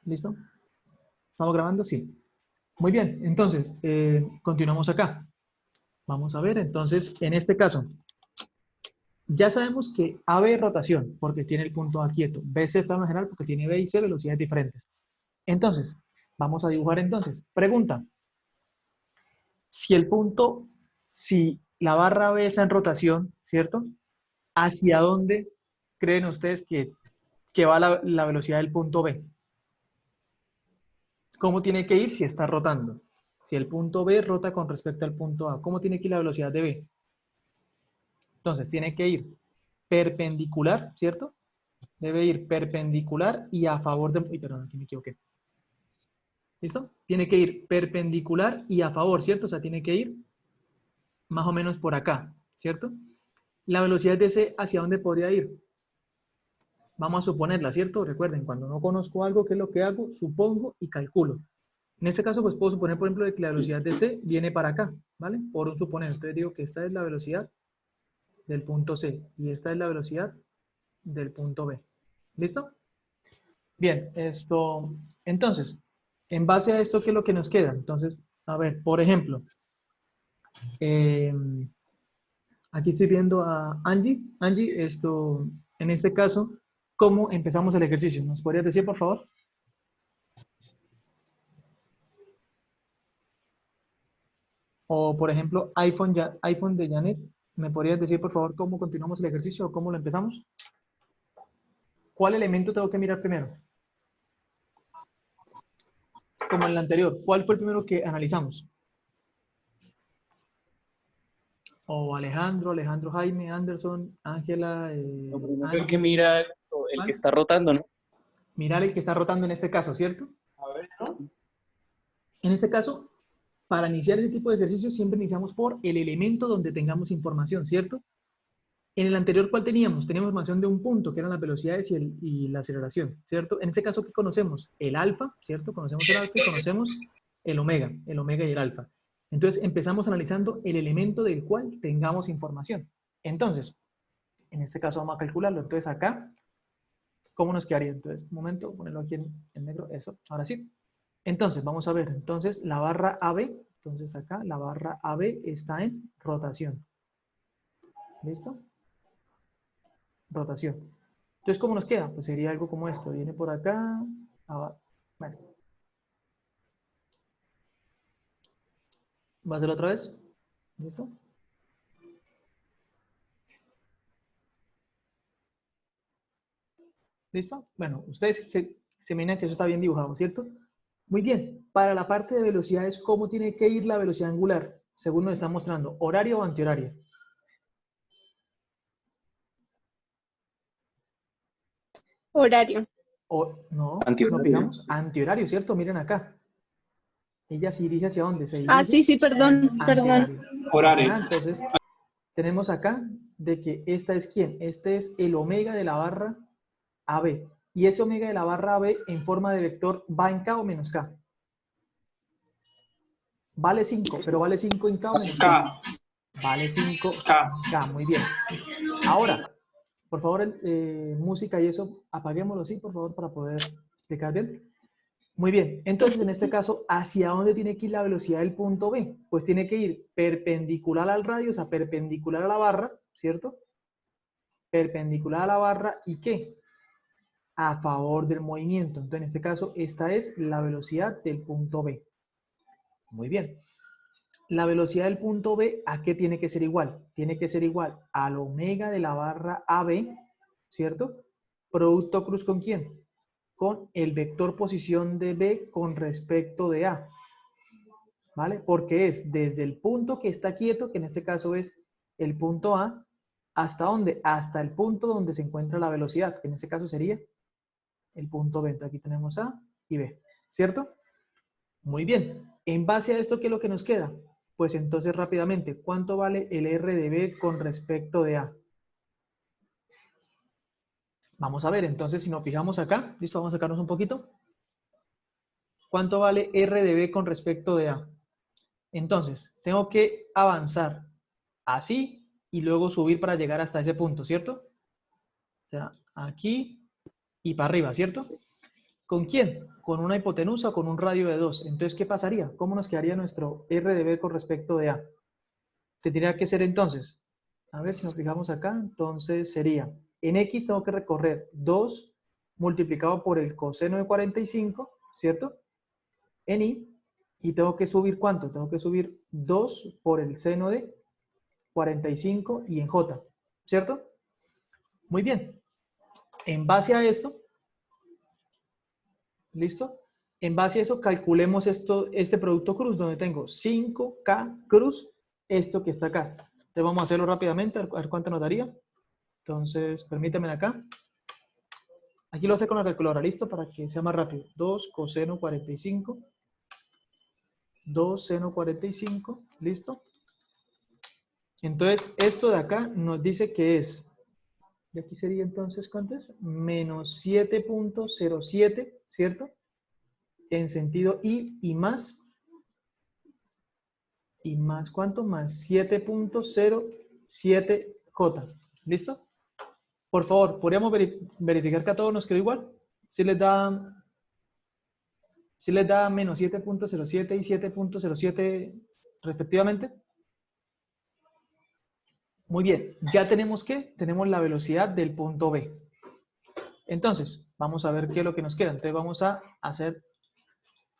¿Listo? ¿Estamos grabando? Sí. Muy bien, entonces, continuamos acá. Vamos a ver, entonces, en este caso, ya sabemos que AB es rotación, porque tiene el punto A quieto. BC es plano general, porque tiene B y C velocidades diferentes. Entonces, vamos a dibujar entonces. Pregunta, si el punto, si la barra B está en rotación, ¿cierto? ¿Hacia dónde creen ustedes que va la velocidad del punto B? ¿Cómo tiene que ir si está rotando? Si el punto B rota con respecto al punto A, ¿cómo tiene que ir la velocidad de B? Entonces, tiene que ir perpendicular, ¿cierto? Debe ir perpendicular y a favor de... Uy, perdón, aquí me equivoqué. ¿Listo? Tiene que ir perpendicular y a favor, ¿cierto? O sea, tiene que ir más o menos por acá, ¿cierto? La velocidad de C, ¿hacia dónde podría ir? Vamos a suponerla, ¿cierto? Recuerden, cuando no conozco algo, ¿qué es lo que hago? Supongo y calculo. En este caso, pues puedo suponer, por ejemplo, de que la velocidad de C viene para acá, ¿vale? Por un suponer. Entonces digo que esta es la velocidad del punto C y esta es la velocidad del punto B. ¿Listo? Bien, entonces, en base a esto, ¿qué es lo que nos queda? Entonces, a ver, por ejemplo, eh, aquí estoy viendo a Angie. Angie, en este caso, ¿cómo empezamos el ejercicio? ¿Nos podrías decir, por favor? O, por ejemplo, iPhone de Janet, ¿me podrías decir, por favor, cómo continuamos el ejercicio o cómo lo empezamos? ¿Cuál elemento tengo que mirar primero? Como en el anterior, ¿cuál fue el primero que analizamos? O Alejandro Jaime, Anderson, Ángela, Lo primero el que Angie, mira el que ¿cuál? está rotando, ¿no? Mirar el que está rotando en este caso, ¿cierto? A ver, ¿no? En este caso, para iniciar ese tipo de ejercicio siempre iniciamos por el elemento donde tengamos información, ¿cierto? En el anterior, ¿cuál teníamos? Teníamos información de un punto, que eran las velocidades y la aceleración, ¿cierto? En este caso, ¿qué conocemos? El alfa, ¿cierto? Conocemos el alfa y conocemos el omega y el alfa. Entonces, empezamos analizando el elemento del cual tengamos información. Entonces, en este caso vamos a calcularlo. Entonces, acá, ¿cómo nos quedaría? Entonces, un momento, ponerlo aquí en negro, eso, ahora sí. Entonces, vamos a ver, entonces la barra AB, entonces acá la barra AB está en rotación. ¿Listo? Rotación. Entonces, ¿cómo nos queda? Pues sería algo como esto, viene por acá, bueno, ¿va a hacerlo otra vez? ¿Listo? ¿Listo? Bueno, ustedes se imaginan que eso está bien dibujado, ¿cierto? Muy bien, para la parte de velocidades, ¿cómo tiene que ir la velocidad angular? Según nos está mostrando, ¿horario o antihorario? Horario. No, si nos Antihorario. fijamos, antihorario, ¿cierto? Miren acá. Ella se dirige hacia dónde? Se Ah, dirige sí, sí, perdón, perdón. antihorario. No pasa Horario. nada, entonces tenemos acá de que esta es ¿quién? Este es el omega de la barra AB. Y ese omega de la barra AB en forma de vector va en K o menos K. Vale 5, pero vale 5 en K o menos K. K. Vale 5 K. K, muy bien. Ahora, por favor, música y eso, apaguémoslo, sí, por favor, para poder explicar bien. Muy bien, entonces en este caso, ¿hacia dónde tiene que ir la velocidad del punto B? Pues tiene que ir perpendicular al radio, o sea, perpendicular a la barra, ¿cierto? Perpendicular a la barra, ¿y qué? A favor del movimiento. Entonces, en este caso, esta es la velocidad del punto B. Muy bien. La velocidad del punto B, ¿a qué tiene que ser igual? Tiene que ser igual al omega de la barra AB, ¿cierto? Producto cruz ¿con quién? Con el vector posición de B con respecto de A, ¿vale? Porque es desde el punto que está quieto, que en este caso es el punto A, ¿hasta dónde? Hasta el punto donde se encuentra la velocidad, que en este caso sería el punto B. Entonces aquí tenemos A y B, ¿cierto? Muy bien. En base a esto, ¿qué es lo que nos queda? Pues entonces rápidamente, ¿cuánto vale el R de B con respecto de A? Vamos a ver, entonces si nos fijamos acá, listo, vamos a sacarnos un poquito. ¿Cuánto vale R de B con respecto de A? Entonces, tengo que avanzar así y luego subir para llegar hasta ese punto, ¿cierto? O sea, aquí y para arriba, ¿cierto? ¿Con quién? Con una hipotenusa o con un radio de 2. Entonces, ¿qué pasaría? ¿Cómo nos quedaría nuestro R de B con respecto de A? Tendría que ser entonces, a ver si nos fijamos acá, entonces sería, en X tengo que recorrer 2 multiplicado por el coseno de 45, ¿cierto? En Y tengo que subir ¿cuánto? Tengo que subir 2 por el seno de 45 y en J, ¿cierto? Muy bien. En base a esto, ¿listo? En base a eso, calculemos este producto cruz, donde tengo 5K cruz, esto que está acá. Entonces vamos a hacerlo rápidamente, a ver cuánto nos daría. Entonces, permítanme acá. Aquí lo hace con la calculadora, ¿listo? Para que sea más rápido. 2 coseno 45. 2 seno 45, ¿listo? Entonces, esto de acá nos dice que es, de aquí sería entonces, ¿cuánto es? Menos 7.07, ¿cierto? En sentido y más, ¿cuánto? Más 7.07J, ¿listo? Por favor, ¿podríamos verificar que a todos nos quedó igual? Si les da menos 7.07 y 7.07 respectivamente. Muy bien, ya tenemos ¿qué? Tenemos la velocidad del punto B. Entonces, vamos a ver qué es lo que nos queda. Entonces vamos a hacer,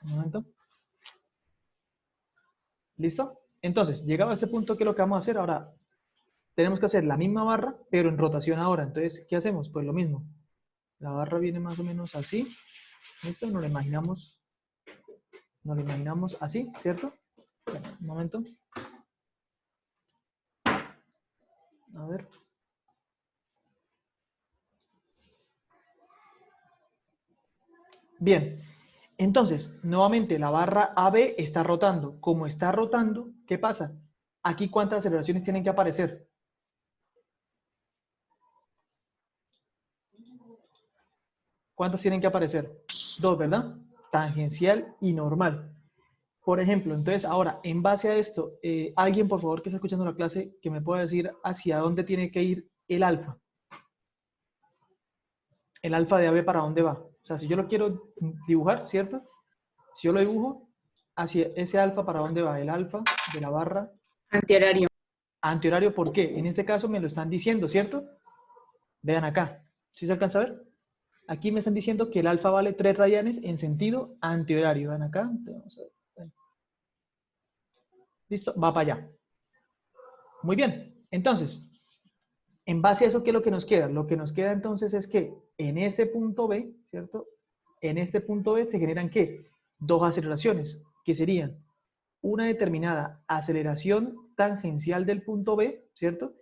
un momento. ¿Listo? Entonces, llegado a este punto, ¿qué es lo que vamos a hacer? Ahora, tenemos que hacer la misma barra, pero en rotación ahora. Entonces, ¿qué hacemos? Pues lo mismo. La barra viene más o menos así. ¿Listo? Nos la imaginamos así, ¿cierto? Bueno, un momento. A ver. Bien. Entonces, nuevamente la barra AB está rotando. Como está rotando, ¿qué pasa? Aquí, ¿cuántas aceleraciones tienen que aparecer? ¿Cuántas tienen que aparecer? 2, ¿verdad? Tangencial y normal. Por ejemplo, entonces ahora, en base a esto, alguien, por favor, que está escuchando la clase, que me pueda decir hacia dónde tiene que ir el alfa. El alfa de AB, ¿para dónde va? O sea, si yo lo quiero dibujar, ¿cierto? Si yo lo dibujo, hacia ese alfa, ¿para dónde va? El alfa de la barra. Antihorario. Antihorario, ¿por qué? En este caso me lo están diciendo, ¿cierto? Vean acá. ¿Sí se alcanza a ver? Aquí me están diciendo que el alfa vale 3 radianes en sentido antihorario. Vean acá. Vamos a ver. Listo, va para allá. Muy bien. Entonces, en base a eso, ¿qué es lo que nos queda? Lo que nos queda entonces es que en ese punto B, ¿cierto? En este punto B se generan ¿qué? 2 aceleraciones, que serían una determinada aceleración tangencial del punto B, ¿cierto?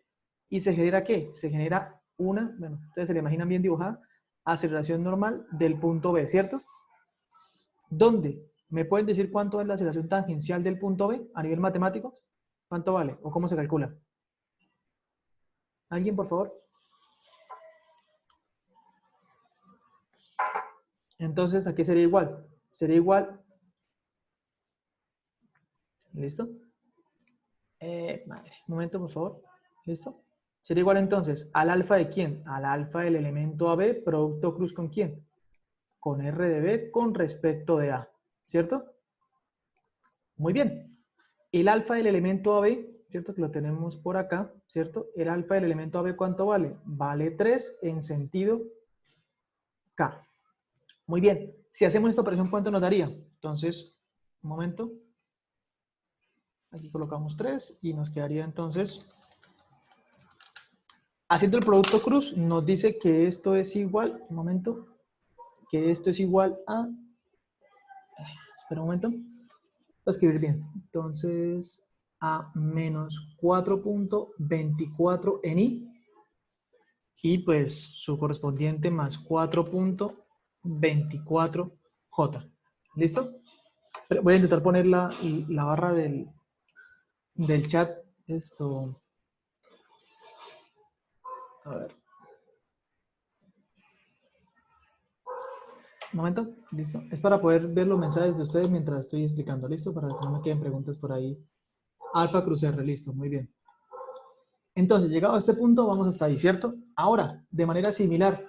Y se genera ¿qué? Se genera una, bueno, ustedes se la imaginan bien dibujada, aceleración normal del punto B, ¿cierto? ¿Dónde? ¿Me pueden decir cuánto es la aceleración tangencial del punto B a nivel matemático? ¿Cuánto vale? ¿O cómo se calcula? ¿Alguien, por favor? Entonces, ¿a qué sería igual? Sería igual. ¿Listo? Madre, un momento, por favor. ¿Listo? Sería igual entonces, ¿al alfa de quién? Al alfa del elemento AB, producto cruz ¿con quién? Con R de B con respecto de A. ¿Cierto? Muy bien. El alfa del elemento AB, ¿cierto? Que lo tenemos por acá, ¿cierto? El alfa del elemento AB, ¿cuánto vale? Vale 3 en sentido K. Muy bien. Si hacemos esta operación, ¿cuánto nos daría? Entonces, un momento. Aquí colocamos 3 y nos quedaría entonces, haciendo el producto cruz, nos dice que esto es igual, un momento, que esto es igual a, espera un momento, voy a escribir bien, entonces, a menos 4.24 en y pues su correspondiente más 4.24J. ¿Listo? Voy a intentar poner la barra del chat, esto, a ver. Un momento, listo. Es para poder ver los mensajes de ustedes mientras estoy explicando, listo, para que no me queden preguntas por ahí. Alfa Cruz R, listo, muy bien. Entonces, llegado a este punto, vamos hasta ahí, ¿cierto? Ahora, de manera similar,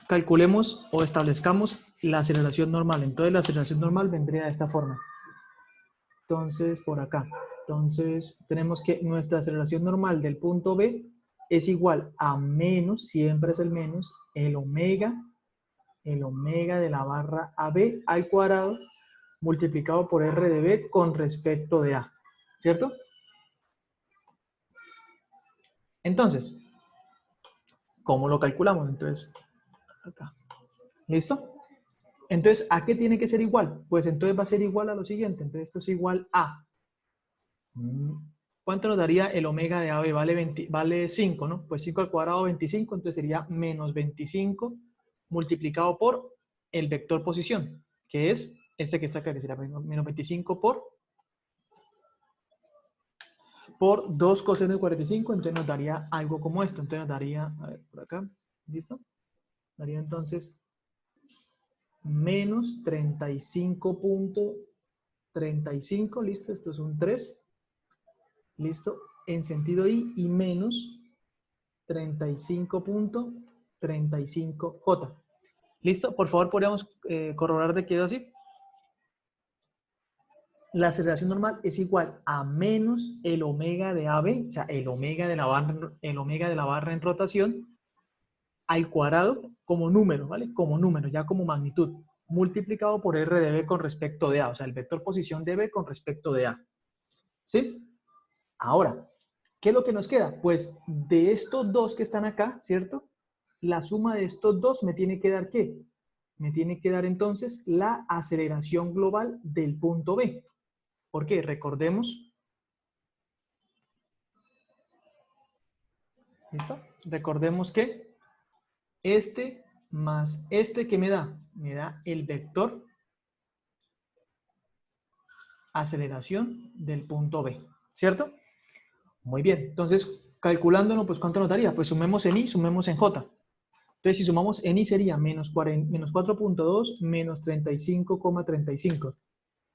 calculemos o establezcamos la aceleración normal. Entonces la aceleración normal vendría de esta forma. Entonces, por acá. Entonces, tenemos que nuestra aceleración normal del punto B es igual a menos, siempre es el menos, el omega de la barra AB al cuadrado multiplicado por R de B con respecto de A. ¿Cierto? Entonces, ¿cómo lo calculamos? Entonces, acá. ¿Listo? Entonces, ¿a qué tiene que ser igual? Pues entonces va a ser igual a lo siguiente. Entonces, esto es igual a... ¿Cuánto nos daría el omega de AB? Vale 5, ¿no? Pues 5 al cuadrado, 25, entonces sería menos 25 multiplicado por el vector posición, que es este que está acá, que será menos 25 por 2 coseno de 45, entonces nos daría algo como esto. Entonces nos daría, a ver, por acá, ¿listo? Daría entonces menos 35.35, ¿listo? Esto es un 3, ¿listo? En sentido y menos 35.35J. ¿Listo? Por favor, podríamos corroborar de que quedó así. La aceleración normal es igual a menos el omega de AB, o sea, el omega de la barra en rotación, al cuadrado como número, ¿vale? Como número, ya como magnitud, multiplicado por R de B con respecto de A, o sea, el vector posición de B con respecto de A. ¿Sí? Ahora, ¿qué es lo que nos queda? Pues de estos dos que están acá, ¿cierto? La suma de estos dos me tiene que dar ¿qué? Me tiene que dar entonces la aceleración global del punto B. ¿Por qué? Recordemos. ¿Listo? Recordemos que este más este que me da el vector aceleración del punto B. ¿Cierto? Muy bien. Entonces, calculándolo, pues ¿cuánto nos daría? Pues sumemos en I, sumemos en J. Entonces, si sumamos en I sería menos 4.2 menos 35,35.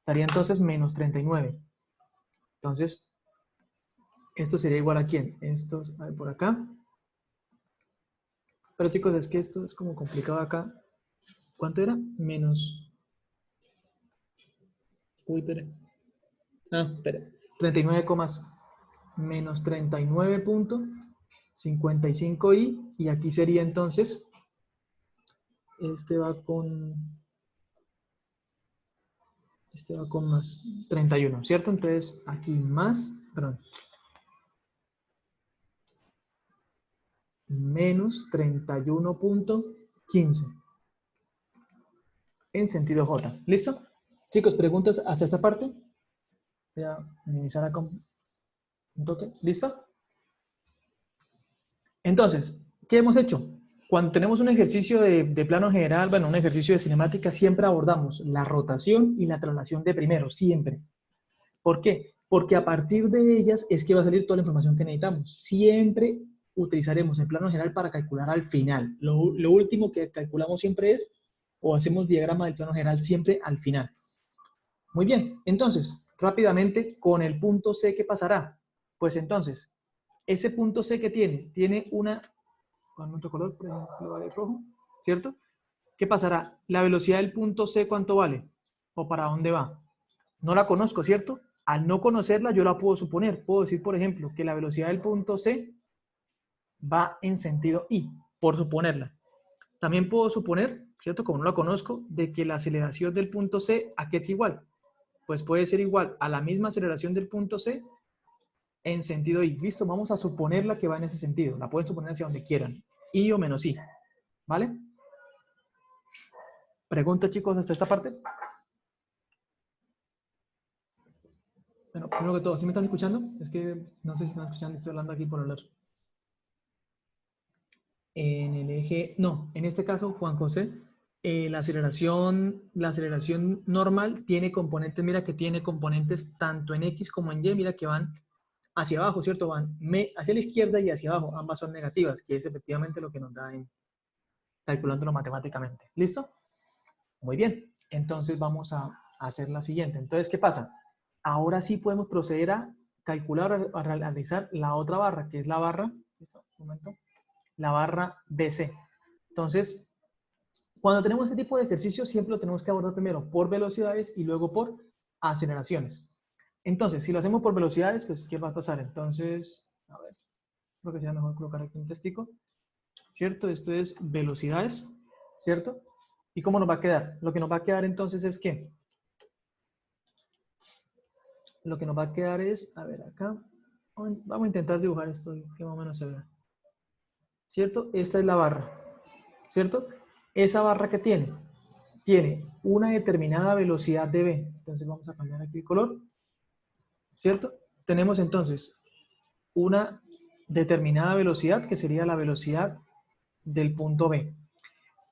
Daría entonces menos 39. Entonces, esto sería igual a ¿quién? Esto, a ver, por acá. Pero chicos, es que esto es como complicado acá. ¿Cuánto era? Menos... Uy, espera. Espera. 39, menos 39.55i. Y aquí sería entonces... Este va con más 31, ¿cierto? Entonces, aquí más... Perdón. Menos 31.15 en sentido J. ¿Listo? Chicos, ¿preguntas hasta esta parte? Voy a minimizar acá un toque. ¿Listo? Entonces, ¿qué hemos hecho? Cuando tenemos un ejercicio de plano general, bueno, un ejercicio de cinemática, siempre abordamos la rotación y la traslación de primero, siempre. ¿Por qué? Porque a partir de ellas es que va a salir toda la información que necesitamos. Siempre utilizaremos el plano general para calcular al final. Lo último que calculamos siempre es, o hacemos diagrama del plano general siempre al final. Muy bien, entonces, rápidamente, con el punto C, ¿qué pasará? Pues entonces, ese punto C que tiene una, con otro color, por ejemplo, vale rojo, ¿cierto? ¿Qué pasará? La velocidad del punto C, ¿cuánto vale? ¿O para dónde va? No la conozco, ¿cierto? Al no conocerla, yo la puedo suponer. Puedo decir, por ejemplo, que la velocidad del punto C va en sentido I, por suponerla. También puedo suponer, ¿cierto? Como no la conozco, de que la aceleración del punto C, ¿a qué es igual? Pues puede ser igual a la misma aceleración del punto C en sentido I. Listo, vamos a suponerla que va en ese sentido. La pueden suponer hacia donde quieran. I o menos I. ¿Vale? ¿Preguntas, chicos, hasta esta parte? Bueno, primero que todo, ¿sí me están escuchando? Es que no sé si están escuchando, estoy hablando aquí por hablar. En el eje, no, en este caso, Juan José, la aceleración normal tiene componentes, mira que tiene componentes tanto en X como en Y, mira que van hacia abajo, ¿cierto? Van hacia la izquierda y hacia abajo, ambas son negativas, que es efectivamente lo que nos da en calculándolo matemáticamente. ¿Listo? Muy bien, entonces vamos a hacer la siguiente. Entonces, ¿qué pasa? Ahora sí podemos proceder a calcular, a realizar la otra barra, que es la barra, ¿listo? Un momento, la barra BC. Entonces, Cuando tenemos este tipo de ejercicio, siempre lo tenemos que abordar primero por velocidades y luego por aceleraciones. Entonces, si lo hacemos por velocidades, pues, ¿qué va a pasar? Entonces, a ver, creo que sería mejor colocar aquí un testigo, ¿cierto? Esto es velocidades, ¿cierto? ¿Y cómo nos va a quedar? Lo que nos va a quedar entonces es ¿qué? Lo que nos va a quedar es, a ver, acá, vamos a intentar dibujar esto, que más o menos se vea, ¿cierto? Esta es la barra, ¿cierto? Esa barra que tiene una determinada velocidad de v. Entonces vamos a cambiar aquí el color, ¿cierto? Tenemos entonces una determinada velocidad que sería la velocidad del punto B.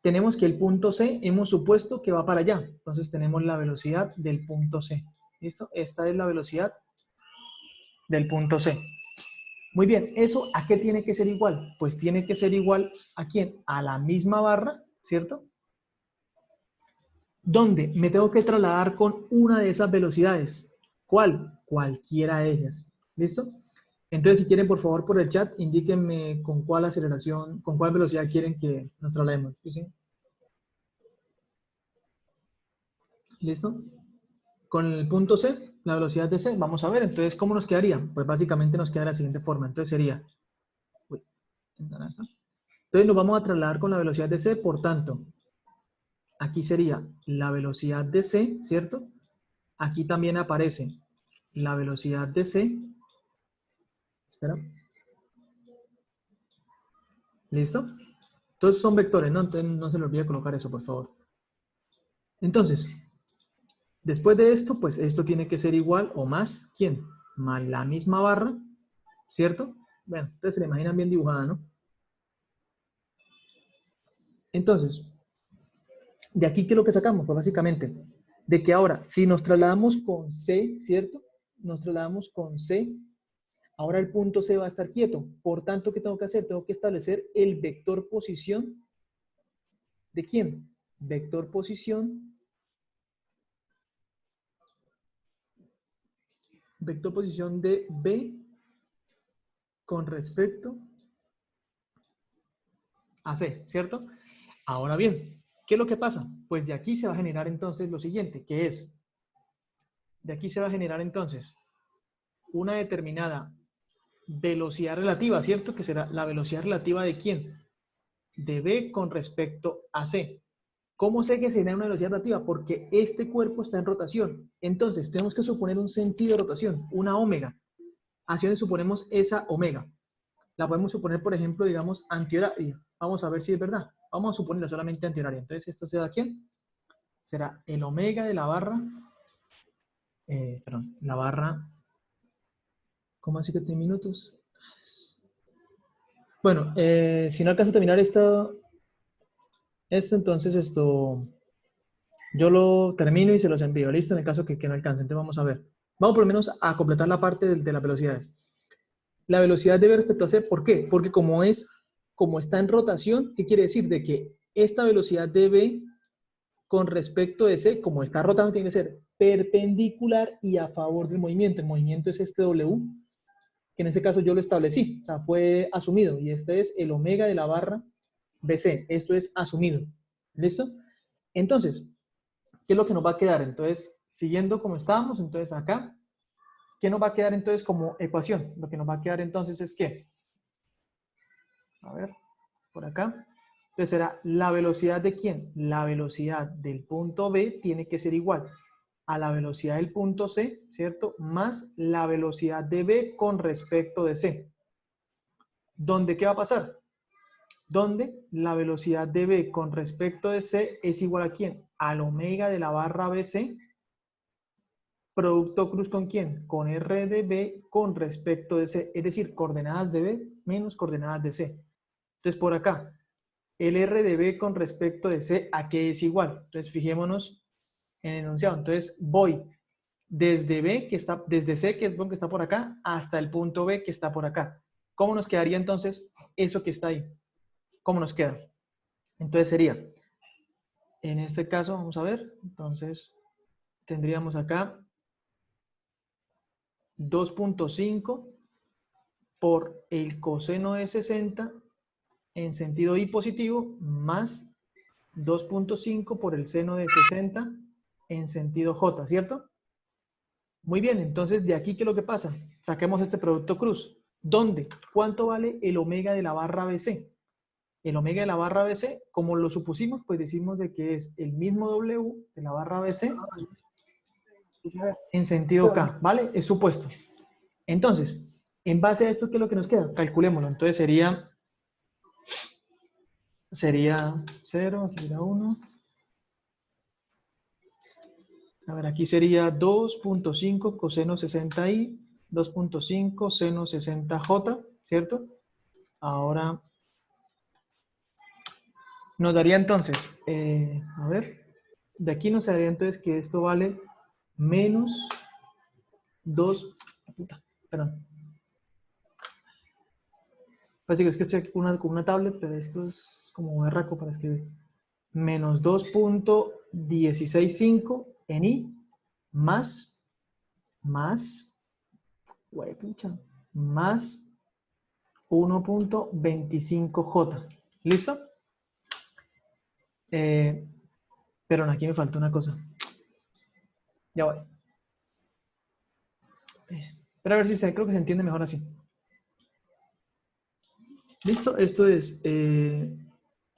Tenemos que el punto C hemos supuesto que va para allá. Entonces tenemos la velocidad del punto C. ¿Listo? Esta es la velocidad del punto C. Muy bien, ¿eso a qué tiene que ser igual? Pues tiene que ser igual ¿a quién? A la misma barra, ¿cierto? Donde me tengo que trasladar con una de esas velocidades. ¿Cuál? Cualquiera de ellas. ¿Listo? Entonces, si quieren, por favor, por el chat, indíquenme con cuál aceleración, con cuál velocidad quieren que nos traslademos. ¿Sí? ¿Listo? Con el punto C, la velocidad de C, vamos a ver. Entonces, ¿cómo nos quedaría? Pues básicamente nos queda de la siguiente forma. Entonces sería... Uy, entonces nos vamos a trasladar con la velocidad de C, por tanto, aquí sería la velocidad de C, ¿cierto? Aquí también aparece la velocidad de C. Espera. ¿Listo? Entonces son vectores, ¿no? Entonces no se le olvide colocar eso, por favor. Entonces, después de esto, pues esto tiene que ser igual o más, ¿quién? Más la misma barra, ¿cierto? Bueno, ustedes se la imaginan bien dibujada, ¿no? Entonces, de aquí, ¿qué es lo que sacamos? Pues básicamente, de que ahora, si nos trasladamos con C, ¿cierto? Nos trasladamos con C, ahora el punto C va a estar quieto. Por tanto, ¿qué tengo que hacer? Tengo que establecer el vector posición. ¿De quién? Vector posición. Vector posición de B con respecto a C, ¿cierto? Ahora bien, ¿qué es lo que pasa? Pues de aquí se va a generar entonces lo siguiente, que es, de aquí se va a generar entonces una determinada velocidad relativa, ¿cierto? Que será la velocidad relativa de ¿quién? De B con respecto a C. ¿Cómo sé que se genera una velocidad relativa? Porque este cuerpo está en rotación. Entonces, tenemos que suponer un sentido de rotación, una omega. Así donde suponemos esa omega. La podemos suponer, por ejemplo, digamos, antihoraria. Vamos a ver si es verdad. Vamos a suponerla solamente antihoraria. Entonces, ¿esta será quién? Será el omega de la barra, perdón, la barra, ¿cómo así que 10 minutos? Bueno, si no alcanzo a terminar esto, entonces yo lo termino y se los envío. Listo, en el caso que no alcance. Entonces vamos a ver. Vamos por lo menos a completar la parte de las velocidades. La velocidad debe respecto a C, ¿por qué? Porque como está en rotación, ¿qué quiere decir? De que esta velocidad de B con respecto a C, como está rotando, tiene que ser perpendicular y a favor del movimiento. El movimiento es este W, que en este caso yo lo establecí, o sea, fue asumido, y este es el omega de la barra BC. Esto es asumido. ¿Listo? Entonces, ¿qué es lo que nos va a quedar? Entonces, siguiendo como estábamos, entonces acá, ¿qué nos va a quedar entonces como ecuación? Lo que nos va a quedar entonces es ¿qué? A ver, por acá. Entonces será la velocidad de ¿quién? La velocidad del punto B tiene que ser igual a la velocidad del punto C, ¿cierto? Más la velocidad de B con respecto de C. ¿Dónde qué va a pasar? Donde la velocidad de B con respecto de C es igual a ¿quién? Al omega de la barra BC, producto cruz con ¿quién? Con R de B con respecto de C, es decir, coordenadas de B menos coordenadas de C. Entonces por acá, el R de B con respecto de C, ¿a qué es igual? Entonces fijémonos en el enunciado. Entonces voy desde B, desde C, que es el que está por acá, hasta el punto B que está por acá. ¿Cómo nos quedaría entonces eso que está ahí? ¿Cómo nos queda? Entonces sería, en este caso, vamos a ver, entonces tendríamos acá 2.5 por el coseno de 60 en sentido y positivo más 2.5 por el seno de 60 en sentido J, ¿cierto? Muy bien, entonces de aquí, ¿qué es lo que pasa? Saquemos este producto cruz. ¿Dónde? ¿Cuánto vale el omega de la barra BC? El omega de la barra BC, como lo supusimos, pues decimos de que es el mismo W de la barra BC en sentido K, ¿vale? Es supuesto. Entonces, en base a esto, ¿qué es lo que nos queda? Calculémoslo. Entonces sería 0, aquí era 1. A ver, aquí sería 2.5 coseno 60i, 2.5 seno 60j, ¿cierto? Ahora, nos daría entonces, a ver, de aquí nos daría entonces que esto vale menos 2, puta, perdón. Parece que es que estoy aquí con una tablet, pero esto es como berraco para escribir. Menos 2.165 en i más, güey, pucha, más 1.25j. ¿Listo? Pero aquí me falta una cosa. Ya voy. Pero a ver si creo que se entiende mejor así. ¿Listo? Esto es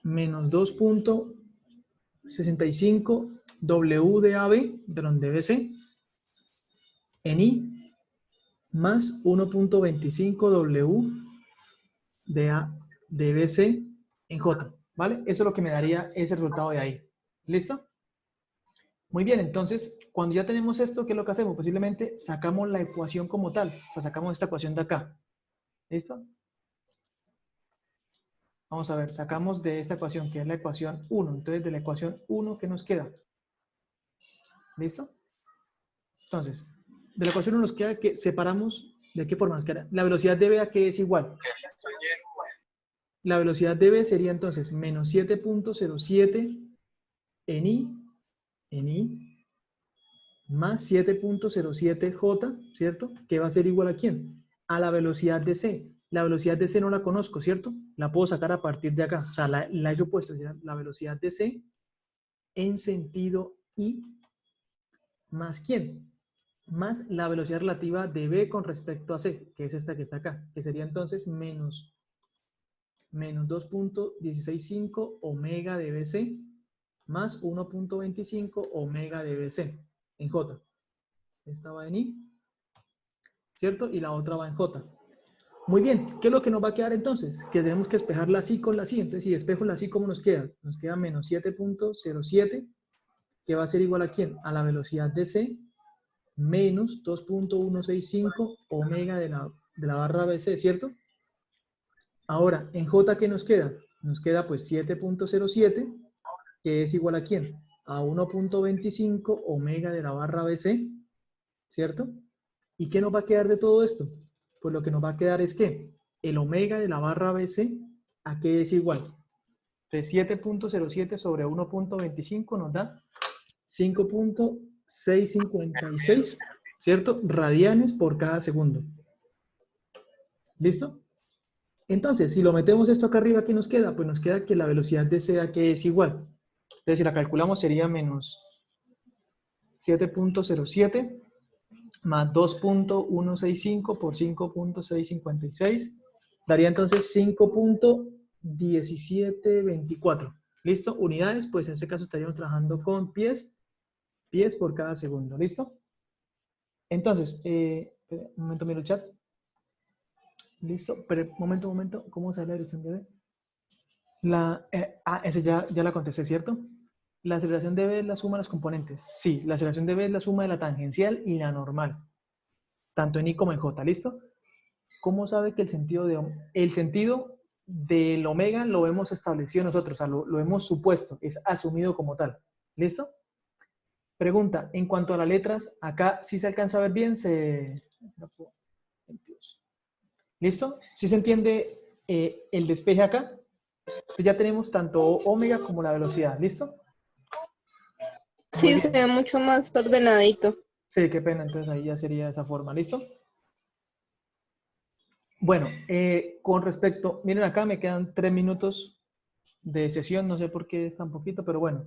menos 2.65 W de AB, perdón, de BC, en I, más 1.25 W de BC en J, ¿vale? Eso es lo que me daría ese resultado de ahí. ¿Listo? Muy bien, entonces, cuando ya tenemos esto, ¿qué es lo que hacemos? Posiblemente sacamos la ecuación como tal, o sea, sacamos esta ecuación de acá. ¿Listo? Vamos a ver, sacamos de esta ecuación, que es la ecuación 1. Entonces, de la ecuación 1, ¿qué nos queda? ¿Listo? Entonces, de la ecuación 1 nos queda que separamos, ¿de qué forma nos queda? La velocidad de v a qué es igual. La velocidad de v sería entonces menos 7.07 en i, más 7.07j, ¿cierto? Que va a ser igual a ¿quién? A la velocidad de c. La velocidad de c no la conozco, ¿cierto? La puedo sacar a partir de acá. O sea, la he supuesto, la velocidad de c en sentido i más ¿quién? Más la velocidad relativa de v con respecto a c, que es esta que está acá, que sería entonces menos 2.165 omega de bc más 1.25 omega de bc en j. Esta va en i, ¿cierto? Y la otra va en j. Muy bien, ¿qué es lo que nos va a quedar entonces? Que tenemos que despejar la sí con la sí. Entonces, si despejo la sí, ¿cómo nos queda? Nos queda menos 7.07, que va a ser igual a ¿quién? A la velocidad de c menos 2.165 omega de la barra BC, ¿cierto? Ahora, en J, ¿qué nos queda? Nos queda pues 7.07, que es igual a ¿quién? A 1.25 omega de la barra BC, ¿cierto? ¿Y qué nos va a quedar de todo esto? Pues lo que nos va a quedar es que el omega de la barra BC, ¿a qué es igual? Entonces 7.07 sobre 1.25 nos da 5.656, ¿cierto? Radianes por cada segundo. ¿Listo? Entonces, si lo metemos esto acá arriba, ¿qué nos queda? Pues nos queda que la velocidad de C a que es igual. Entonces, si la calculamos, sería menos 7.07 más 2.165 por 5.656. Daría entonces 5.1724. ¿Listo? Unidades, pues en este caso estaríamos trabajando con pies por cada segundo. ¿Listo? Entonces, un momento, miro el chat. ¿Listo? Pero, momento, ¿cómo sale la dirección de B? Ese ya la contesté, ¿cierto? La aceleración de B es la suma de los componentes. Sí, la aceleración de B es la suma de la tangencial y la normal. Tanto en I como en J, ¿listo? ¿Cómo sabe que el sentido del omega lo hemos establecido nosotros? O sea, lo hemos supuesto, es asumido como tal. ¿Listo? Pregunta, en cuanto a las letras, acá sí se alcanza a ver bien, ¿listo? ¿Sí se entiende el despeje acá? Pues ya tenemos tanto omega como la velocidad, ¿listo? Sí, se ve mucho más ordenadito. Sí, qué pena, entonces ahí ya sería de esa forma, ¿listo? Bueno, con respecto, miren acá, me quedan 3 minutos de sesión, no sé por qué es tan poquito, pero bueno.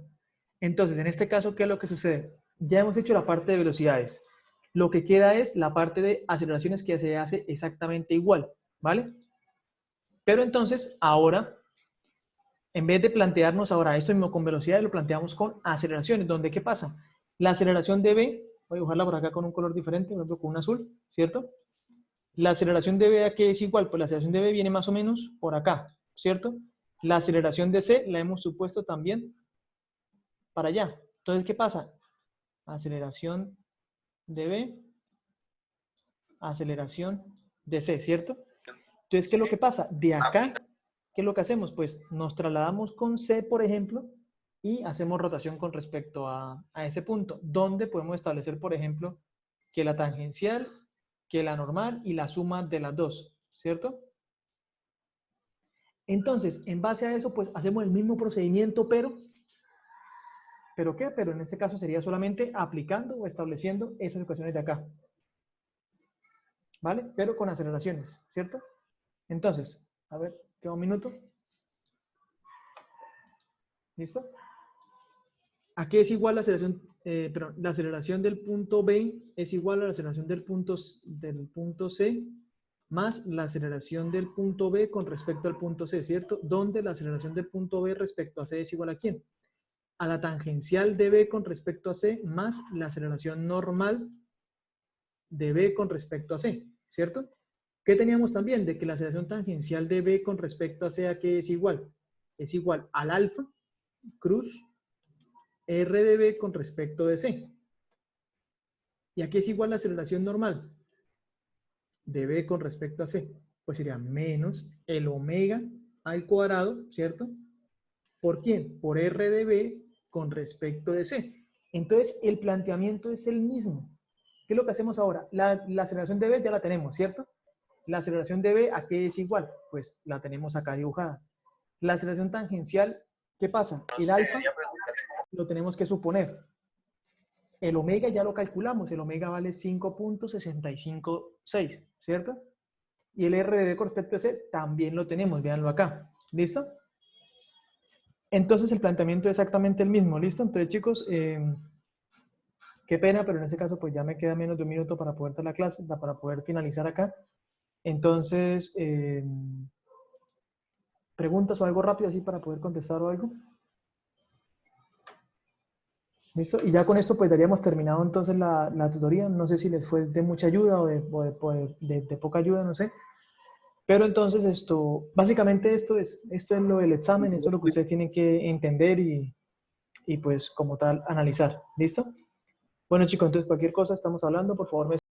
Entonces, en este caso, ¿qué es lo que sucede? Ya hemos hecho la parte de velocidades. Lo que queda es la parte de aceleraciones que se hace exactamente igual, ¿vale? Pero entonces, ahora, en vez de plantearnos ahora esto mismo con velocidades, lo planteamos con aceleraciones, donde ¿qué pasa? La aceleración de v, voy a dibujarla por acá con un color diferente, por ejemplo, con un azul, ¿cierto? La aceleración de v, ¿a qué es igual? Pues la aceleración de v viene más o menos por acá, ¿cierto? La aceleración de c la hemos supuesto también para allá. Entonces, ¿qué pasa? Aceleración de v, aceleración de c, ¿cierto? Entonces, ¿qué es lo que pasa? De acá, ¿qué es lo que hacemos? Pues nos trasladamos con C, por ejemplo, y hacemos rotación con respecto a ese punto, donde podemos establecer, por ejemplo, que la tangencial, que la normal y la suma de las dos, ¿cierto? Entonces, en base a eso, pues hacemos el mismo procedimiento, ¿pero qué? Pero en este caso sería solamente aplicando o estableciendo esas ecuaciones de acá, ¿vale? Pero con aceleraciones, ¿cierto? Entonces, a ver, queda un minuto. ¿Listo? ¿A qué es igual la aceleración? Perdón, la aceleración del punto B es igual a la aceleración del punto C más la aceleración del punto B con respecto al punto C, ¿cierto? Donde la aceleración del punto B respecto a C es igual a ¿quién? A la tangencial de B con respecto a C más la aceleración normal de B con respecto a C, ¿cierto? ¿Qué teníamos también? De que la aceleración tangencial de B con respecto a C, ¿a qué es igual? Es igual al alfa cruz R de B con respecto de C. ¿Y aquí es igual la aceleración normal? De B con respecto a C. Pues sería menos el omega al cuadrado, ¿cierto? ¿Por quién? Por R de B con respecto de C. Entonces, el planteamiento es el mismo. ¿Qué es lo que hacemos ahora? La aceleración de B ya la tenemos, ¿cierto? La aceleración de B, ¿a qué es igual? Pues la tenemos acá dibujada. La aceleración tangencial, ¿qué pasa? El alfa lo tenemos que suponer. El omega ya lo calculamos, el omega vale 5.656, ¿cierto? Y el R de B con respecto a C también lo tenemos, véanlo acá, ¿listo? Entonces el planteamiento es exactamente el mismo, ¿listo? Entonces chicos, qué pena, pero en este caso pues ya me queda menos de un minuto para poder dar la clase, para poder finalizar acá. Entonces, preguntas o algo rápido así para poder contestar o algo. ¿Listo? Y ya con esto pues daríamos terminado entonces la tutoría. No sé si les fue de mucha ayuda o de poca ayuda, no sé. Pero entonces básicamente esto es lo del examen, eso es lo que ustedes tienen que entender y pues como tal analizar. ¿Listo? Bueno chicos, entonces cualquier cosa estamos hablando, por favor me